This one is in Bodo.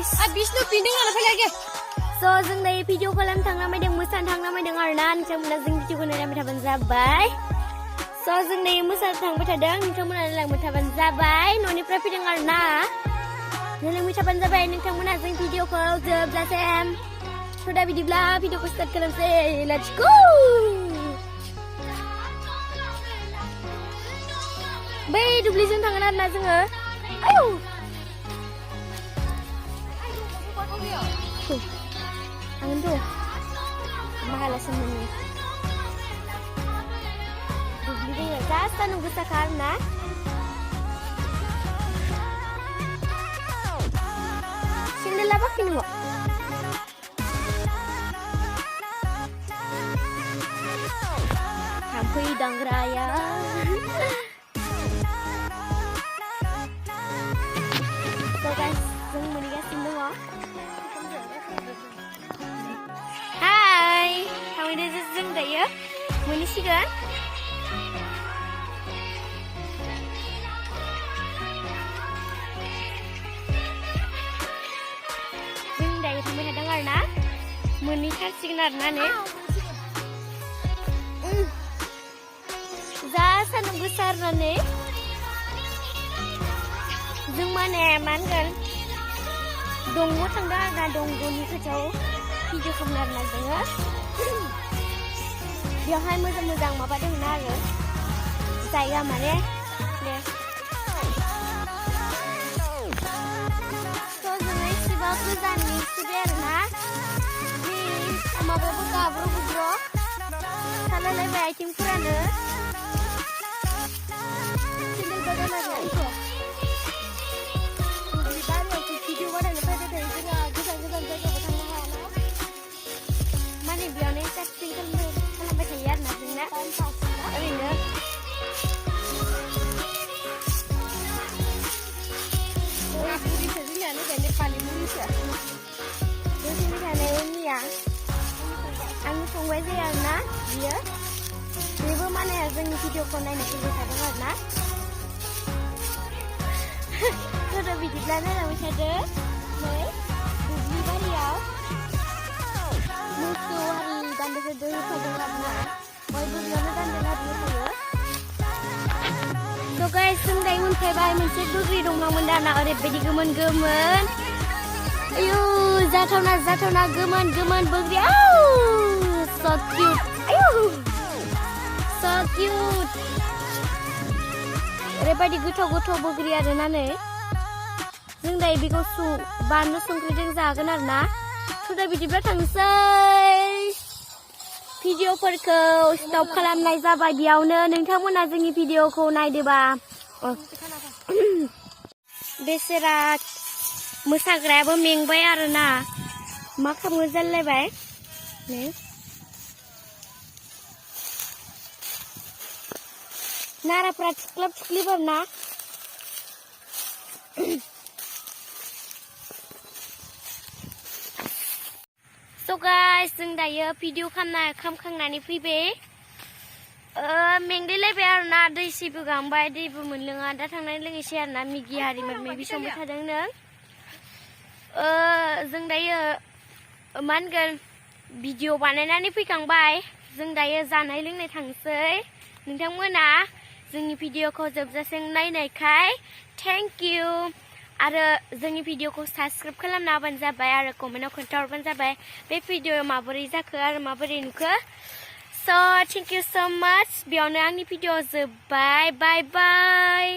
guys. Bisnu pindah nggak apa lagi? So जों दायो भिडिअ खालामनो थांना मायदों मोसानो थांना मायदों आरोना नोंथांमोना जों भिडिअखौ नायलांबाय थाबानो जाबाय So जों दायो मोसानो थांबाय थादों नोंथांमोना नायलांबाय थाबानो जाबाय न'निफ्राय फैदों आरोना नायलांबाय थाबानो जाबाय नोंथांमोना जों भिडिअखौ जोबजासिम So दा बिदिब्ला भिडिअखौ स्टार्ट खालामसै Let's go बै दुब्लिजों थांगोन आरोना जोङो आयौ Angin tuh mahal semuanya. Dubli deh ya, jasa nunggu sekarang. Sini lah pakai nih, Hampir dang raya. So guys, jeng mendingan sini loh. Ini जों दायो मोनहैसिगोन जों दायो थांबाय थादों आरोना मोनहैथारसिगोन आरोना नै जा सान्दुं गोसा आरोना नै जों माने मा होनगोन दंग'आव थांदों आरोना दंग'नि खाथियाव भिडिअ खालामनो आरोना जोङो बेवहाय मोजां माबा दंना आरो जायगा माने दे स' जोङो एसेबां गोजाननि सिबाय आरोना बे माबायाबो गाब्र' गुब्र' सालायलायबाय आथिंफोरानो सेन्देल बागान आरो आंखौ दुब्लि बारियावसो भिडिअ बानायनो फैबाय थायो जोंहा गोजान जायगायावबो थांनो हायाना माने बेयावनो टास्टिं खालामबाय थायो आरोना जोंना ओरैनो बुरिसो जोंनियानो बे नेपालि बुरिसो जोंनि थानाय उननिया आंनि फंबाय जायो आरोना बियो बेबो माने जोंनि भिडिअखौ नायनो फैबाय थादों आरोना थ' बिदिब्ला नायलांबाय थादो नै दुब्लि बारियाव मोसौ हारि दान्दाखौ दै होफादों आरोना बयबो बेयावनो दान्दों आरि होफायो थ' गाइस जों दायो मोनफैबाय मोनसे दुब्लि दंमोन दाना ओरैबायदि गोमोन आयौ जाथावना गोमोन बोग्रि so cute आयौ so cute ओरैबायदि गोथाव बोग्रि आरोना नै जों दायो बेखौ बानलु संख्रिजों जागोन आरोना दा बिदिब्ला थांसै भिडिअफोरखौ स्टप खालामनाय जाबाय बेयावनो नोंथांमोना जोंनि भिडिअखौ नायदोबा बेसेरा मोसाग्रायाबो मेंबाय आरोना मा खालामनो जालायबाय नाराफ्रा थुख्लिब आरोना So guys, जों दायो भिडिअ खालामखांनानै फैबाय मेंलायलायबाय आरोना दै सैबो गांबाय दैबो मोनलोङा दा थांनानै लोंनोसै आरोना मिगि हारि माबा संबाय थादों नों जों दायो मा होनगोन भिडिअ बानायनानै फैखांबाय जों दायो जानाय लोंनाय थांसै नोंथांमोना जोंनि भिडिअखौ जोबजासिम नायनायखाय थेंक इउ आरो जोंनि भिडिअखौ साबस्क्राइब खालामना होबानो जाबाय आरो कमेन्टआव खोन्थाहरबानो जाबाय बे भिडिअ माबोरै जाखो आरो माबोरै नुखो स' थेंक इउ स' माच बेयावनो आंनि भिडिअ जोब्बाय बाय बाय